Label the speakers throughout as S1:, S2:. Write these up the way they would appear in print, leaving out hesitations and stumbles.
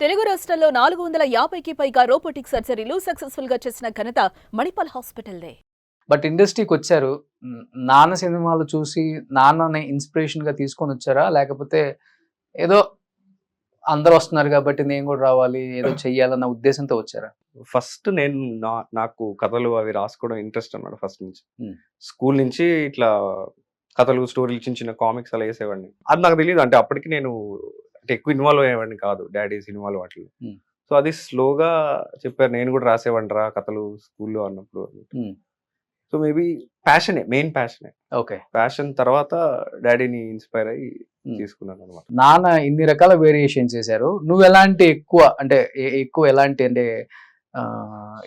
S1: తెలుగు రాష్ట్రాల్లో 450కి పైగా రోబోటిక్ సర్జరీలు సక్సెస్ఫుల్ గా చేసిన ఘనత మణిపాల్ హాస్పిటల్దే.
S2: బట్ ఇండస్ట్రీకి వచ్చారు. నాన్న సినిమాలు చూసి నాన్నని ఇన్స్పిరేషన్ గా తీసుకొని వచ్చారా, లేకపోతే ఏదో అందరూ వస్తున్నారు కాబట్టి నేను కూడా రావాలి ఏదో చెయ్యాలన్న ఉద్దేశంతో వచ్చారా?
S3: ఫస్ట్ నేను నాకు కథలు అవి రాసుకోవడం ఇంట్రెస్ట్ అన్నమాట ఫస్ట్ నుంచి.
S2: Hmm.
S3: స్కూల్ నుంచి ఇట్లా కథలు, స్టోరీలు, చిన్న చిన్న కామిక్స్ అలా వేసేవాడిని. అది నాకు తెలియదు, అంటే అప్పటికి నేను అంటే ఎక్కువ ఇన్వాల్వ్ అయ్యేవాడిని కాదు డాడీ సినిమాలు వాటిలో.
S2: Hmm.
S3: సో అది స్లోగా చెప్పారు, నేను కూడా రాసేవాడిని రా కథలు స్కూల్లో అన్నప్పుడు. సో మేబీ ప్యాషనే, మెయిన్ ప్యాషనే.
S2: ఓకే,
S3: ప్యాషన్ తర్వాత డాడీని ఇన్స్పైర్ అయ్యి తీసుకున్నాను అనమాట.
S2: నాన్న ఇన్ని రకాల వేరియేషన్ చేశారు. నువ్వు ఎలాంటి ఎక్కువ అంటే ఎక్కువ ఎలాంటి అంటే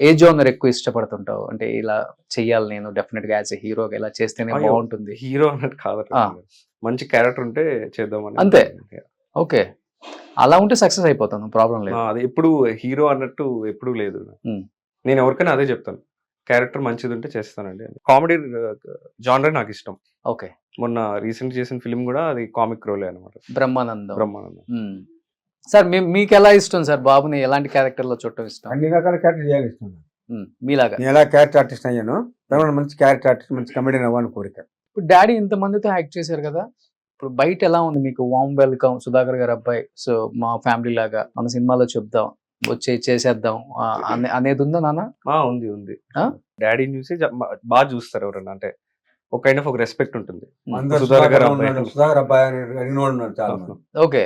S2: ఏ జోనర్ ఎక్కువ ఇష్టపడుతుంటావు? అంటే ఇలా చెయ్యాలి నేను డెఫినెట్ గా యాజ్ ఎ హీరోగా ఇలా చేస్తేనే బాగుంటుంది.
S3: హీరో అన్నట్టు కాదు, మంచి క్యారెక్టర్ ఉంటే చేద్దామని
S2: అంతే. ఓకే, అలా ఉంటే సక్సెస్ అయిపోతాను, ప్రాబ్లం లేదు.
S3: అది ఎప్పుడు హీరో అన్నట్టు ఎప్పుడు లేదు. నేను ఎవరికైనా అదే చెప్తాను, క్యారెక్టర్ మంచిది ఉంటే చేస్తానండి. కామెడీ జానర్ నాకు ఇష్టం.
S2: ఓకే,
S3: మొన్న రీసెంట్ చేసిన ఫిల్మ్ కూడా అది కామిక్ రోలే అనమాట,
S2: బ్రహ్మానందం. సార్ మీకు ఎలా ఇష్టం సార్? బాబుని ఎలాంటి క్యారెక్టర్ లో చూడటం ఇష్టం?
S4: అన్ని రకాల క్యారెక్టర్ చేయాలి ఇష్టం.
S2: మీలాగా
S4: నేను ఎలా క్యారెక్టర్ ఆర్టిస్ట్ అయ్యాను, మంచి క్యారెక్టర్ ఆర్టిస్ట్, మంచి కమెడియన్ అవ్వాలని కోరిక.
S2: ఇప్పుడు డాడీ ఇంత మందితో యాక్ట్ చేశారు కదా, ఇప్పుడు బయట ఎలా ఉంది మీకు? వామ్ వెల్కమ్, సుధాకర్ గారు అబ్బాయి, సో మా ఫ్యామిలీ లాగా మన సినిమాలో చెప్దాం, వచ్చి చేసేద్దాం అనేది ఉందా నాన్న?
S3: ఉంది. డాడీని చూసి బాగా చూస్తారు ఎవరన్నా, అంటే ఒక కైండ్ ఆఫ్ ఒక రెస్పెక్ట్ ఉంటుంది.
S4: సుధాకర్ అబ్బాయి ఉన్నాడు చాలా మంది.
S2: ఓకే,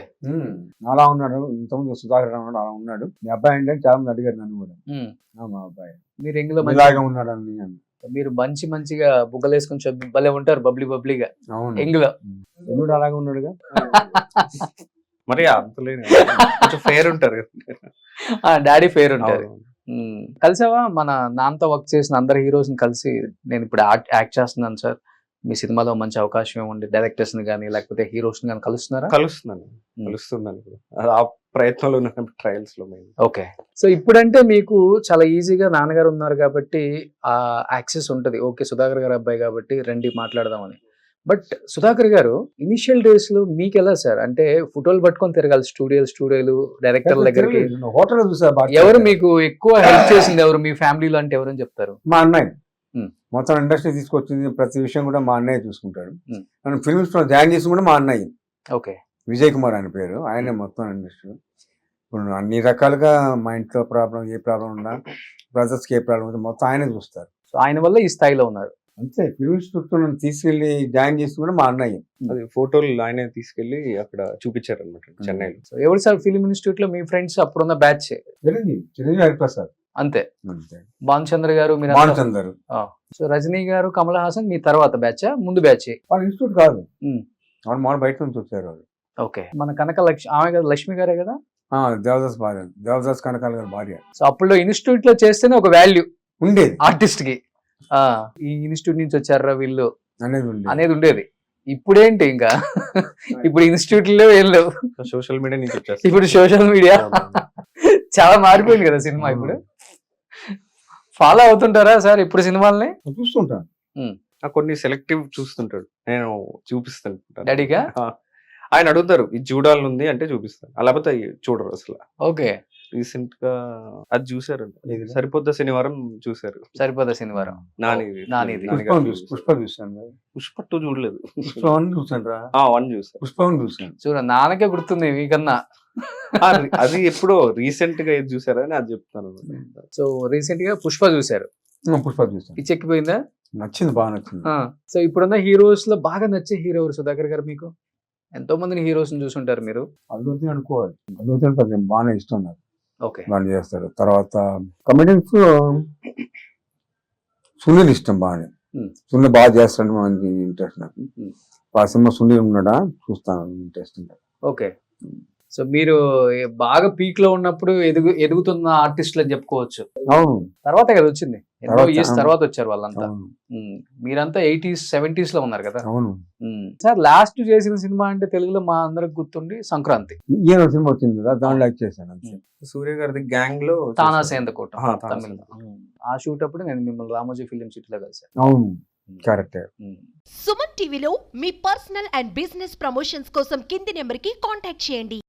S4: అలా ఉన్నాడు, ఇంతకుముందు సుధాకర్ ఉన్నాడు, అలా ఉన్నాడు. మీ అబ్బాయి అంటే చాలా మంది అడిగారు నన్ను కూడా, మా అబ్బాయి
S2: మీరు ఎంగిలో
S4: ఇలాగా ఉన్నాడు అని.
S2: మీరు మంచిగా బుగ్గలు వేసుకుని భలే ఉంటారు, బబ్లీగా.
S4: అవును,
S2: ఎంగిలో
S4: ఎన్నుడు అలాగే ఉన్నాడుగా.
S3: మరి అంతలేదు, కొంచెం ఫేర్ ఉంటారు.
S2: డాడీ ఫేర్ ఉంటారు. కలిసావా మన నాన్నతో వర్క్ చేసిన అందరు హీరోస్ ని కలిసి, నేను ఇప్పుడు యాక్ట్ చేస్తున్నాను సార్, మీ సినిమాలో మంచి అవకాశం ఇవ్వండి, డైరెక్టర్స్ ని కానీ లేకపోతే హీరోస్ ని కానీ కలుస్తున్నారా?
S3: కలుస్తున్నాను, ఆ ప్రయత్నంలో ఉన్నాను, ట్రయల్స్ లో.
S2: ఓకే, సో ఇప్పుడంటే మీకు చాలా ఈజీగా నాన్నగారు ఉన్నారు కాబట్టి ఆ యాక్సెస్ ఉంటది. ఓకే, సుధాకర్ గారు అబ్బాయి కాబట్టి రండి మాట్లాడదామని. బట్ సుధాకర్ గారు ఇనిషియల్ డేస్ లో మీకు ఎలా సార్? అంటే ఫోటోలు పట్టుకొని తిరగాలి, స్టూడియోలు డైరెక్టర్ దగ్గరికి.
S4: హోటల్
S2: ఎవరు మీకు ఎక్కువ హెల్ప్ చేసింది? ఎవరు మీ ఫ్యామిలీలో అంటే ఎవరని చెప్తారు?
S4: మా అన్నయ్య మొత్తం ఇండస్ట్రీ తీసుకొచ్చింది, ప్రతి విషయం కూడా మా అన్నయ్య చూసుకుంటాడు. మనం ఫిల్మ్స్ లో జాయిన్ చేసి కూడా మా అన్నయ్య.
S2: ఓకే,
S4: విజయ్ కుమార్ ఆయన పేరు, ఆయనే మొత్తం ఇండస్ట్రీ. ఇప్పుడు అన్ని రకాలుగా మా ఇంట్లో ప్రాబ్లం, ఏ ప్రాబ్లం ఉన్నా, బ్రదర్స్కి ఏ ప్రాబ్లం ఉందో మొత్తం ఆయనే చూస్తారు.
S2: సో ఆయన వల్ల ఈ స్థాయిలో ఉన్నారు.
S4: అంతే, ఫిల్మ్ ఇన్స్టిట్యూట్ నన్ను తీసుకెళ్లి జాయిన్ చేసి కూడా మా అన్నయ్య.
S3: అది ఫోటోలు ఆయనే తీసుకెళ్లి అక్కడ చూపించారు అనమాట, చెన్నైలో.
S2: సో ఎవరు సార్ ఫిల్మ్ ఇన్స్టిట్యూట్ లో మీ ఫ్రెండ్స్ అప్పుడున్న బ్యాచ్?
S4: చిరంజీవి హరిప్రసాద్
S2: అంతే, భానుచంద్ర గారు, మీరు
S4: భానుచందర్.
S2: సో రజనీ గారు, కమల్ హాసన్ మీ తర్వాత బ్యాచ్, ముందు బ్యాచ్?
S4: వాళ్ళ ఇన్స్టిట్యూట్ కాదు, వాళ్ళు బయట నుంచి వచ్చారు వాళ్ళు.
S2: ఓకే, మన కనక ఆమె కదా, లక్ష్మి గారే కదా,
S4: దేవదాస్ భార్య, దేవదాస్ కనకాల గారి భార్య.
S2: సో అప్పుడు ఇన్స్టిట్యూట్ లో చేస్తేనే ఒక వాల్యూ
S4: ఉండేది
S2: ఆర్టిస్ట్ కి. ఈ ఇన్స్టిట్యూట్ నుంచి వచ్చారా వీళ్ళు
S4: అనేది
S2: ఉండేది. ఇప్పుడేంటి ఇంకా ఇప్పుడు ఇన్స్టిట్యూట్ లో ఏం లేవు,
S3: సోషల్ మీడియా నుంచి
S2: ఇప్పుడు సోషల్ మీడియా చాలా మారిపోయింది కదా సినిమా. ఇప్పుడు ఫాలో అవుతుంటారా సార్ ఇప్పుడు సినిమాల్ని?
S4: చూస్తుంటాను,
S3: కొన్ని సెలెక్టివ్ చూస్తుంటాడు, నేను చూపిస్తాను
S2: డాడీగా.
S3: ఆయన అడుగుతారు ఇది చూడాలనుంది అంటే చూపిస్తాను, లేకపోతే చూడరు అసలు.
S2: ఓకే,
S3: రీసెంట్ గా అది చూసారు, సరిపోద్దా శనివారం చూసారు.
S2: సరిపోద్దా శనివారం నానిది.
S4: పుష్ప చూసాను,
S3: పుష్ప 2 చూడలేదు,
S4: పుష్ప 1 చూసాను.
S3: 1 చూసాను,
S4: పుష్ప 1 చూసాను.
S2: చూడ నాన్నకే గుర్తుంది మీకన్నా.
S3: అది ఎప్పుడో రీసెంట్ గా ఏది చూసారని అది చెప్తాను.
S2: సో రీసెంట్ గా పుష్ప చూసారు.
S4: పుష్ప చూసాను,
S2: పిచ్చెక్కిపోయిందా?
S4: నచ్చింది, బాగా నచ్చింది.
S2: సో ఇప్పుడున్న హీరోస్ లో బాగా నచ్చే హీరో ఎవరు సుధాకర్ గారు? మీకు ఎంతో మందిని హీరోస్ చూసుంటారు మీరు.
S4: అల్లు అనుకోవాలి, అల్లు బాగానే ఇష్టం నాకు.
S2: ఓకే,
S4: బాగా చేస్తారు. తర్వాత కమెడియన్స్ సునీల్ ఇష్టం బాగా, సునీల్ బాగా చేస్తాడు, మంచి ఇంట్రెస్ట్ నాకు. ఆ సినిమా సునీల్ ఉన్నాడా చూస్తాను, ఇంట్రెస్ట్.
S2: ఓకే, సో మీరు బాగా పీక్ లో ఉన్నప్పుడు ఎదుగుతున్న ఆర్టిస్టులు అని చెప్పుకోవచ్చు.
S4: అవును,
S2: తర్వాత కదా వచ్చింది, ఎన్నో ఇయర్స్ తర్వాత వచ్చారు వాళ్ళంతా. మీరంతా 80s 70s లో ఉన్నారు కదా.
S4: అవును
S2: సార్, లాస్ట్ చేసిన సినిమా అంటే తెలుగులో మా అందరికి గుర్తుండి సంక్రాంతి
S4: సినిమా వచ్చింది కదా, దాంట్లో యాక్ట్ చేశాను.
S3: సూర్య గారి గ్యాంగ్ లో
S2: తానా సేందకోట తమిళ. ఆ షూట్ అప్పుడు నేను మిమ్మల్ని రామోజీ ఫిలిం సిటీలో కలిసాను.
S4: అవును, కరెక్ట్.
S1: సుమన్ టీవీలో మీ పర్సనల్ అండ్ బిజినెస్ ప్రమోషన్స్ కోసం కింది నెంబర్ కి కాంటాక్ట్ చేయండి.